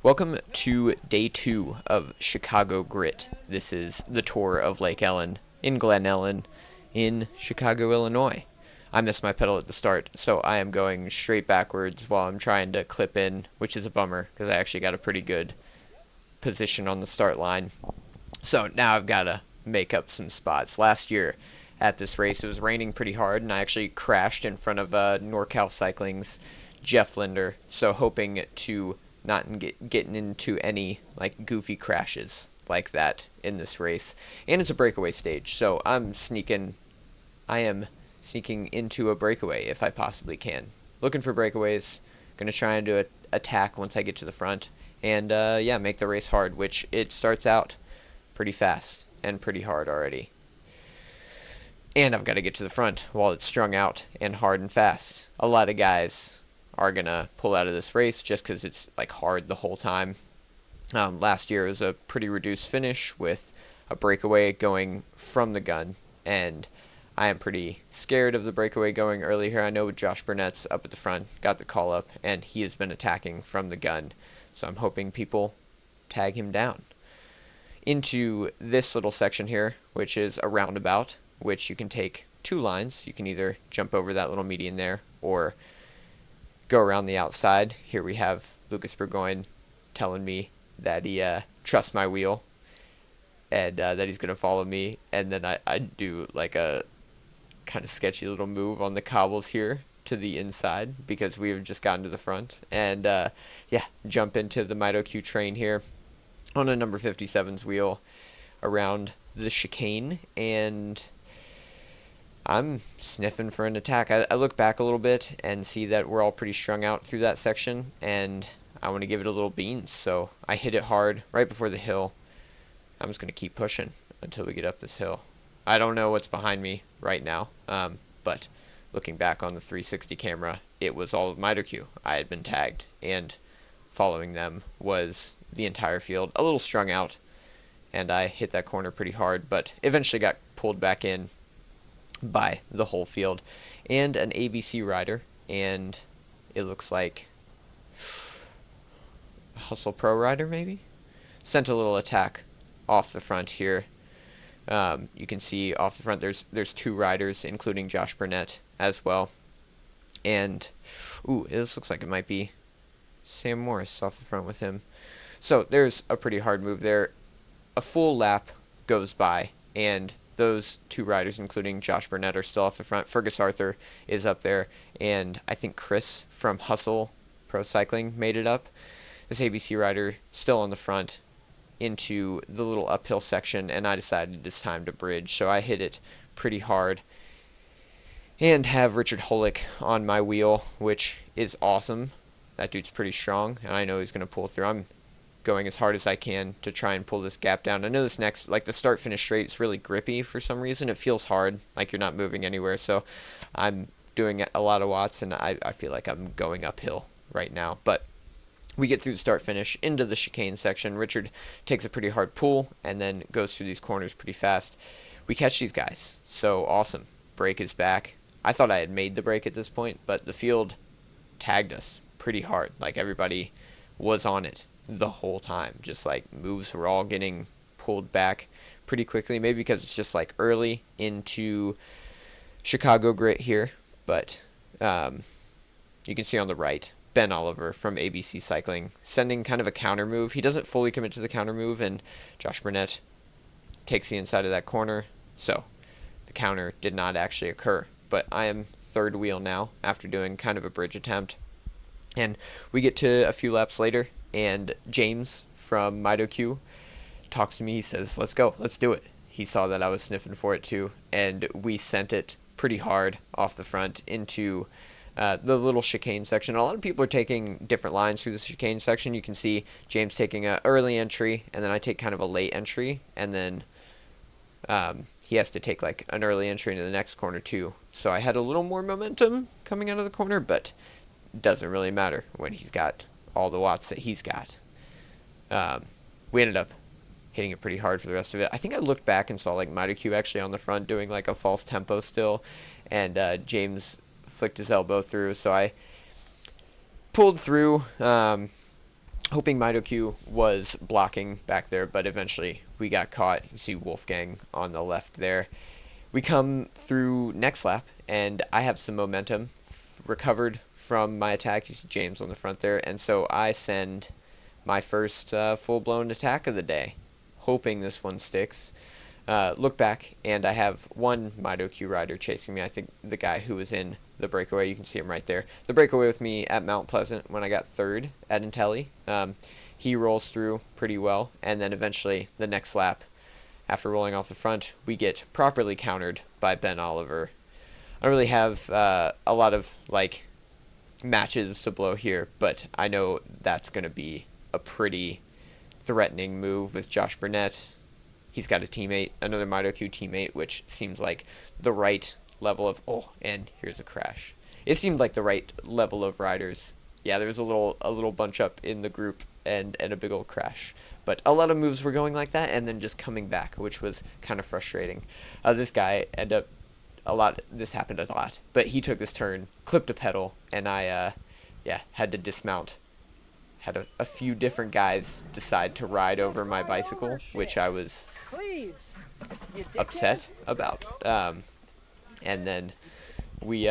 Welcome to day 2 of Chicago Grit. This is the tour of Lake Ellyn in Glen Ellyn in Chicago, Illinois. I missed my pedal at the start, so I am going straight backwards while I'm trying to clip in, which is a bummer because I actually got a pretty good position on the start line. So now I've got to make up some spots. Last year at this race, it was raining pretty hard, and I actually crashed in front of NorCal Cycling's Jeff Linder, so hoping to not getting into any like goofy crashes like that in this race. And it's a breakaway stage, so I am sneaking into a breakaway if I possibly can. Looking for breakaways, gonna try and do an attack once I get to the front, and yeah, make the race hard, which it starts out pretty fast and pretty hard already. And I've got to get to the front while it's strung out and hard and fast. A lot of guys are gonna pull out of this race just because it's like hard the whole time. Last year was a pretty reduced finish with a breakaway going from the gun, and I am pretty scared of the breakaway going early here. I know Josh Burnett's up at the front, got the call up, and he has been attacking from the gun, so I'm hoping people tag him down. Into this little section here, which is a roundabout, which you can take two lines. You can either jump over that little median there or go around the outside. Here we have Lucas Burgoyne telling me that he trusts my wheel and that he's going to follow me. And then I do like a kind of sketchy little move on the cobbles here to the inside because we have just gotten to the front. And yeah, jump into the Mito Q train here on a number 57's wheel around the chicane, and I'm sniffing for an attack. I look back a little bit and see that we're all pretty strung out through that section, and I want to give it a little beans, so I hit it hard right before the hill. I'm just going to keep pushing until we get up this hill. I don't know what's behind me right now, but looking back on the 360 camera, it was all of Mito Q. I had been tagged, and following them was the entire field, a little strung out, and I hit that corner pretty hard, but eventually got pulled back in by the whole field and an ABC rider, and it looks like a Hustle Pro rider maybe sent a little attack off the front here. You can see off the front there's two riders, including Josh Burnett as well, and this looks like it might be Sam Morris off the front with him. So there's a pretty hard move there. A full lap goes by, and those two riders, including Josh Burnett, are still off the front. Fergus Arthur is up there, and I think Chris from Hustle Pro Cycling made it up. This ABC rider still on the front into the little uphill section, and I decided it's time to bridge, so I hit it pretty hard and have Richard Holick on my wheel, which is awesome. That dude's pretty strong, and I know he's going to pull through. I'm going as hard as I can to try and pull this gap down. I know this next, like the start-finish straight, is really grippy for some reason. It feels hard, like you're not moving anywhere, so I'm doing a lot of watts, and I feel like I'm going uphill right now. But we get through the start-finish into the chicane section. Richard takes a pretty hard pull and then goes through these corners pretty fast. We catch these guys, so awesome. Break is back. I thought I had made the break at this point, but the field tagged us pretty hard. Like everybody was on it the whole time. Just like moves were all getting pulled back pretty quickly, maybe because it's just like early into Chicago Grit here, but you can see on the right Ben Oliver from ABC Cycling sending kind of a counter move. He doesn't fully commit to the counter move, and Josh Burnett takes the inside of that corner, so the counter did not actually occur. But I am third wheel now after doing kind of a bridge attempt, and we get to a few laps later, and James from Mito Q talks to me. He says, let's go, let's do it. He saw that I was sniffing for it too, and we sent it pretty hard off the front into the little chicane section. A lot of people are taking different lines through the chicane section. You can see James taking an early entry, and then I take kind of a late entry, and then he has to take like an early entry into the next corner too. So I had a little more momentum coming out of the corner, but it doesn't really matter when he's got all the watts that he's got. We ended up hitting it pretty hard for the rest of it. I think I looked back and saw like Mito Q actually on the front doing like a false tempo still, and James flicked his elbow through, so I pulled through hoping Midoku was blocking back there, but eventually we got caught. You see Wolfgang on the left there. We come through next lap, and I have some momentum, recovered from my attack. You see James on the front there, and so I send my first full-blown attack of the day, hoping this one sticks. Look back, and I have one Midoku rider chasing me. I think the guy who was in the breakaway, you can see him right there. The breakaway with me at Mount Pleasant when I got third at Intelli. He rolls through pretty well, and then eventually the next lap, after rolling off the front, we get properly countered by Ben Oliver. I don't really have a lot of like matches to blow here, but I know that's going to be a pretty threatening move with Josh Burnett. He's got a teammate, another Midoku teammate, which seems like the right level of... Oh, and here's a crash. It seemed like the right level of riders. Yeah, there was a little bunch up in the group and a big old crash. But a lot of moves were going like that and then just coming back, which was kind of frustrating. This guy ended up... This happened a lot. But he took this turn, clipped a pedal, and I had to dismount. Had a few different guys decide to ride over my bicycle, which I was upset about. And then we,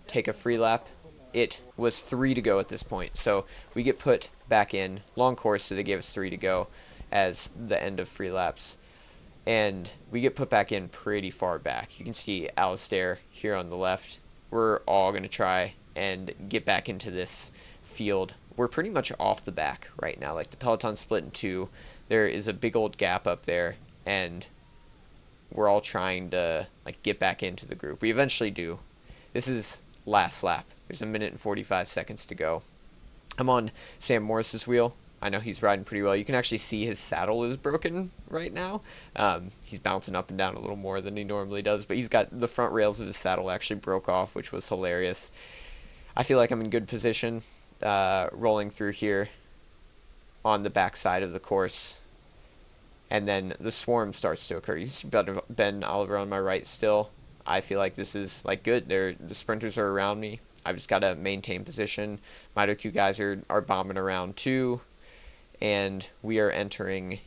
take a free lap. It was 3 to go at this point, so we get put back in. Long course, so they gave us 3 to go as the end of free laps. And we get put back in pretty far back. You can see Alistair here on the left. We're all going to try and get back into this field. We're pretty much off the back right now. Like, the peloton split in two. There is a big old gap up there, and we're all trying to like get back into the group. We eventually do. This is last lap. There's 1 minute and 45 seconds to go. I'm on Sam Morris's wheel. I know he's riding pretty well. You can actually see his saddle is broken right now. He's bouncing up and down a little more than he normally does, but he's got the front rails of his saddle actually broke off, which was hilarious. I feel like I'm in good position rolling through here on the back side of the course. And then the swarm starts to occur. You see Ben Oliver on my right still. I feel like this is like good. The sprinters are around me. I've just got to maintain position. Midoku guys are bombing around too. And we are entering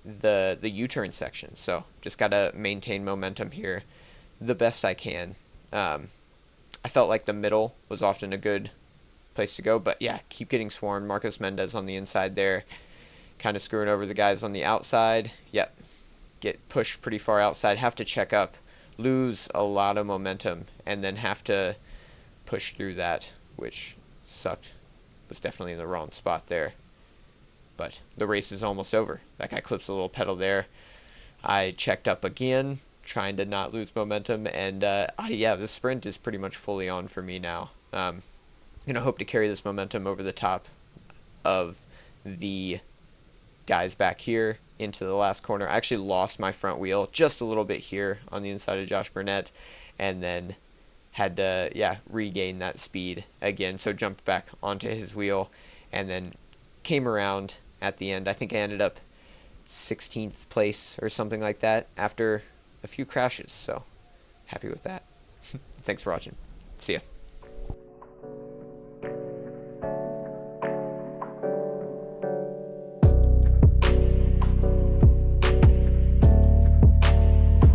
the U-turn section. So just got to maintain momentum here the best I can. I felt like the middle was often a good place to go. But yeah, keep getting swarmed. Marcos Mendez on the inside there. Kind of screwing over the guys on the outside. Yep. Get pushed pretty far outside. Have to check up. Lose a lot of momentum. And then have to push through that, which sucked. Was definitely in the wrong spot there. But the race is almost over. That guy clips a little pedal there. I checked up again, trying to not lose momentum. And the sprint is pretty much fully on for me now. Hope to carry this momentum over the top of the guys back here into the last corner. I actually lost my front wheel just a little bit here on the inside of Josh Burnett, and then had to regain that speed again. So jumped back onto his wheel and then came around at the end. I think I ended up 16th place or something like that after a few crashes, so happy with that. Thanks for watching. See ya.